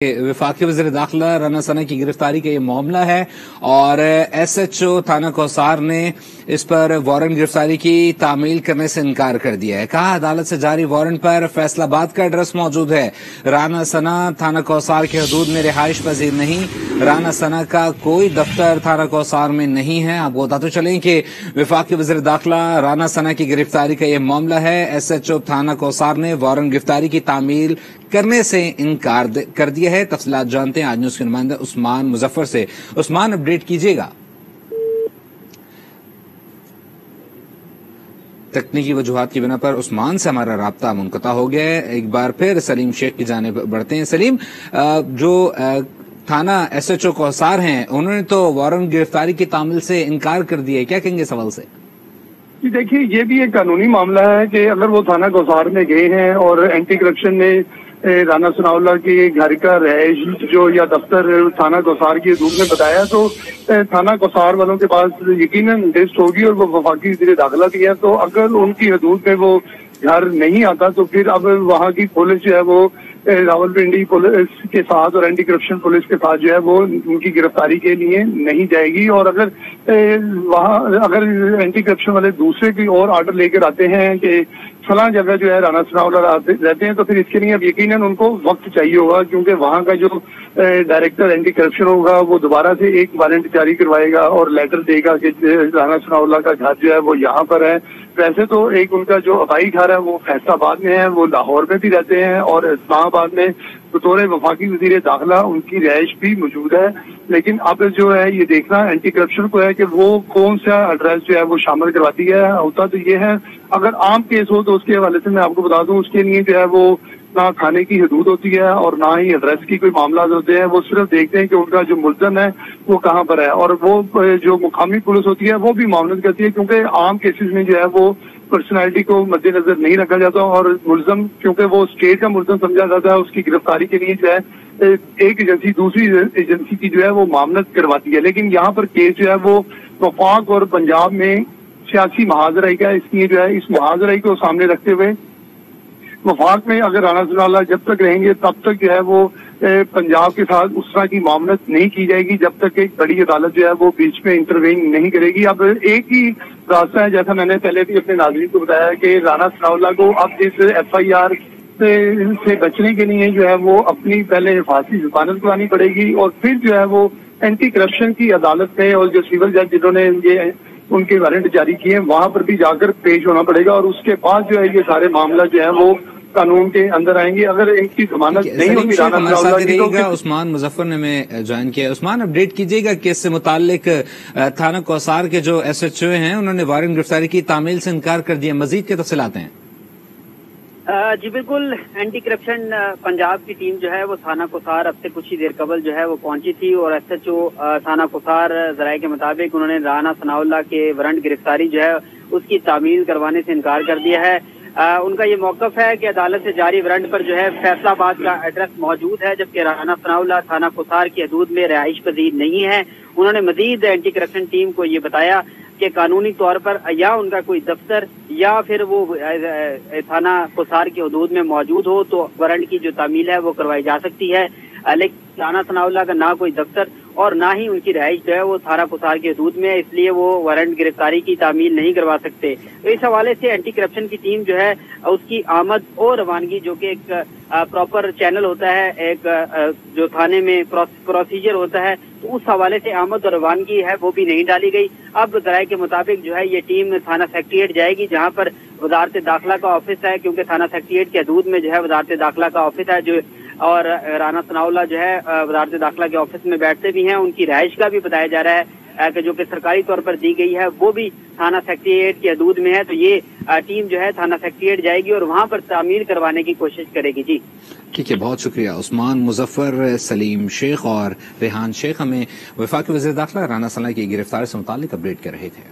वफाकी वज़ीर दाखिला राना सना की गिरफ्तारी का ये मामला है और SHO थाना कौसार ने इस पर वारंट गिरफ्तारी की तामील करने से इनकार कर दिया है। कहा अदालत से जारी वारंट पर फैसलाबाद का एड्रेस मौजूद है। राना सना थाना कौसार के हदूद में रिहाइश पजीर नहीं। राना सना का कोई दफ्तर थाना कौसार में नहीं है। आपको बताते चलें कि वफाकी वज़ीर दाखिला राना सना की गिरफ्तारी का ये मामला है। SHO थाना कौसार ने वारंट गिरफ्तारी की तामील करने से इनकार कर दिया है। तफसीलात जानते हैं आज न्यूज़ के नुमाइंदा उस्मान मुजफ्फर से। उस्मान, अपडेट कीजिएगा। तकनीकी वजूहात की बिना पर उस्मान से हमारा राब्ता मुनक़ता हो गया है। एक बार फिर सलीम शेख की जानिब बढ़ते हैं। सलीम, जो थाना SHO कौसार हैं उन्होंने तो वारंट गिरफ्तारी की तामील से इनकार कर दिया है, क्या कहेंगे सवाल से? जी देखिए, ये भी एक कानूनी मामला है कि अगर वो थाना कौसार में गए हैं और एंटी करप्शन ने राना सनाउल्लाह के घर का रहायश जो या दफ्तर थाना कौसार की हदूद में बताया, तो थाना कौसार वालों के पास यकीनन लिस्ट होगी और वो वफाकी वज़ीर दाखिला भी है। तो अगर उनकी हदूद में वो घर नहीं आता तो फिर अब वहाँ की पुलिस जो है वो रावलपिंडी पुलिस के साथ और एंटी करप्शन पुलिस के साथ जो है वो उनकी गिरफ्तारी के लिए नहीं जाएगी। और अगर वहाँ अगर एंटी करप्शन वाले दूसरे कोई और आर्डर लेकर आते हैं कि फलां जगह जो है राना सनाउल्लाह रहते हैं, तो फिर इसके लिए अब यकीनन उनको वक्त चाहिए होगा, क्योंकि वहाँ का जो डायरेक्टर एंटी करप्शन होगा वो दोबारा से एक वारंट जारी करवाएगा और लेटर देगा कि राना सनाउल्लाह का घर जो है वो यहाँ पर है। वैसे तो एक उनका जो अबाई घर है वो फैसलाबाद में है, वो लाहौर में भी रहते हैं और इस्लामाबाद में बतौर वफाकी वज़ीर दाखिला उनकी रिहाइश भी मौजूद है। लेकिन अब जो है ये देखना एंटी करप्शन को है कि वो कौन सा एड्रेस जो है वो शामिल करवाती है। होता तो ये है, अगर आम केस हो तो उसके हवाले से मैं आपको बता दूं, उसके लिए जो है वो ना थाने की हदूद होती है और ना ही एड्रेस की कोई मामला होते हैं। वो सिर्फ देखते हैं कि उनका जो मुल्ज़म है वो कहाँ पर है, और वो जो मुकामी पुलिस होती है वो भी मामलत करती है, क्योंकि आम केसेस में जो है वो पर्सनैलिटी को मद्देनजर नहीं रखा जाता और मुल्ज़म क्योंकि वो स्टेट का मुल्ज़म समझा जाता है, उसकी गिरफ्तारी के लिए जो है एक एजेंसी दूसरी एजेंसी की जो है वो मामलत करवाती है। लेकिन यहाँ पर केस जो है वो वफाक और पंजाब में सियासी महाजराई का, इसलिए जो है इस महाजराई को सामने रखते हुए वफाक में अगर राना सनाउल्लाह जब तक रहेंगे तब तक जो है वो पंजाब के साथ उस तरह की मामलत नहीं की जाएगी जब तक एक बड़ी अदालत जो है वो बीच में इंटरवेन नहीं करेगी। अब एक ही रास्ता है, जैसा मैंने पहले भी अपने नाज़रीन को बताया कि राना सनाउल्लाह को अब इस FIR से बचने के लिए जो है वो अपनी पहले फांसी जमानत करानी पड़ेगी और फिर जो है वो एंटी करप्शन की अदालत में और जो सिविल जज जिन्होंने ये उनके वारंट जारी किए हैं वहां पर भी जाकर पेश होना पड़ेगा और उसके बाद जो है ये सारे मामला जो है वो कानून के अंदर आएंगे। अगर इनकी जमानत नहीं होगी राना सनाउल्लाह की तो उस्मान मुजफ्फर ने मैं ज्वाइन किया। उस्मान, अपडेट कीजिएगा केस से मुताल्लिक थाना कौसार के जो SHO हैं उन्होंने वारंट गिरफ्तारी की तामील से इनकार कर दिया, मजीद के तफसीलात हैं? जी बिल्कुल, एंटी करप्शन पंजाब की टीम जो है वो थाना कौसार अब से कुछ ही देर कबल जो है वो पहुंची थी और SHO थाना कौसार ज़राए के मुताबिक उन्होंने राना सनाउल्लाह के वारंट गिरफ्तारी जो है उसकी तामील करवाने से इनकार कर दिया है। उनका ये मौक़िफ़ है कि अदालत से जारी वारंट पर जो है फैसलाबाद का एड्रेस मौजूद है, जबकि राना सनाउल्लाह थाना कौसार की हदूद में रिहाइश पजीर नहीं है। उन्होंने मजीद एंटी करप्शन टीम को ये बताया कि कानूनी तौर पर या उनका कोई दफ्तर या फिर वो थाना कौसार की हदूद में मौजूद हो तो वारंट की जो तामील है वो करवाई जा सकती है। लेकिन राना सनाउल्लाह का ना कोई दफ्तर और ना ही उनकी रिहाइश जो है वो थाना कौसार की हदूद में है, इसलिए वो वारंट गिरफ्तारी की तामील नहीं करवा सकते। तो इस हवाले से एंटी करप्शन की टीम जो है उसकी आमद और रवानगी, जो कि एक प्रॉपर चैनल होता है, एक जो थाने में प्रोसीजर होता है, तो उस हवाले से आमद और रवानगी है वो भी नहीं डाली गई। अब ज़राए के मुताबिक जो है ये टीम थाना सेक्रेटेरिएट जाएगी जहाँ पर वज़ारत दाखिला का ऑफिस है, क्योंकि थाना सेक्रेटेरिएट के हदूद में जो है वज़ारत दाखिला का ऑफिस है जो, और राना सनाउल्लाह जो है वज़ारत दाखिला के ऑफिस में बैठते भी हैं। उनकी रिहाइश का भी बताया जा रहा है कि जो कि सरकारी तौर पर दी गई है वो भी थाना सेक्रेटेरिएट की हदूद में है। तो ये टीम जो है थाना सेक्रेटेरिएट जाएगी और वहां पर तामील करवाने की कोशिश करेगी। जी ठीक है, बहुत शुक्रिया उस्मान मुजफ्फर, सलीम शेख और रेहान शेख हमें वफाकी वज़ीर दाखिला राना सनाउल्लाह की गिरफ्तारी से मुताल्लिक अपडेट कर रहे थे।